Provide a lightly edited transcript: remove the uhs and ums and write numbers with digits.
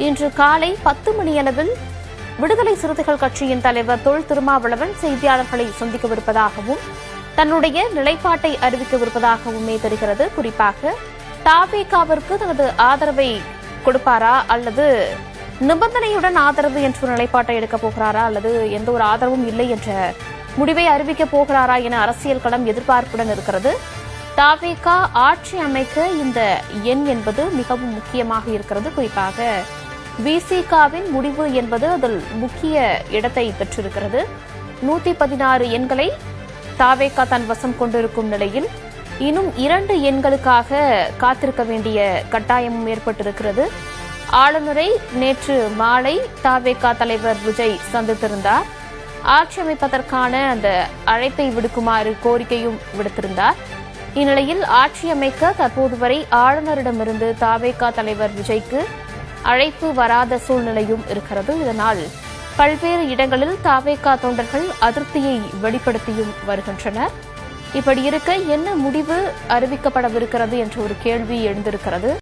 இன்று காலை 10 மணியளவில் விடுதலை சிறுத்தைகள் கட்சியின் தலைவர் தொல் திருமாவளவன் செய்தியாளர்களை சந்திக்கவிருப்பதாகவும் தன்னுடைய நிலைப்பாட்டை அறிவிக்கவிருப்பதாகவுமே தெரிகிறது. குறிப்பாக தவேகாவிற்கு தனது ஆதரவை கொடுப்பாரா அல்லது நிபந்தனையுடன் ஆதரவு என்ற நிலைப்பாட்டை எடுக்கப் போகிறாரா அல்லது எந்த ஒரு ஆதரவும் இல்லை என்ற முடிவை அறிவிக்கப் போகிறாரா என அரசியல் களம் எதிர்பார்ப்புடன் இருக்கிறது. தவேகா ஆட்சி அமைக்க இந்த எண் என்பது மிகவும் முக்கியமாக இருக்கிறது. குறிப்பாக விசிகாவின் முடிவு என்பது அதில் முக்கிய இடத்தை பெற்றிருக்கிறது. 116 எண்களை தவேகா தன் வசம் கொண்டிருக்கும் நிலையில் இன்னும் 2 எண்களுக்காக காத்திருக்க வேண்டிய கட்டாயமும் ஏற்பட்டிருக்கிறது. ஆளுநரை நேற்று மாலை தவேகா தலைவர் விஜய் சந்தித்திருந்தார். ஆட்சி அமைப்பதற்கான அந்த அழைப்பை விடுக்குமாறு கோரிக்கையும் விடுத்திருந்தார். இந்நிலையில் ஆட்சி அமைக்க தற்போது வரை ஆளுநரிடமிருந்து தவேகா தலைவர் விஜய்க்கு அழைப்பு வராத சூழ்நிலையும் இருக்கிறது. இதனால் பல்வேறு இடங்களில் தவேகா தொண்டர்கள் அதிருப்தியை வெளிப்படுத்தியும் வருகின்றனர். இப்படி இருக்க என்ன முடிவு அறிவிக்கப்படவிருக்கிறது என்ற ஒரு கேள்வி எழுந்திருக்கிறது.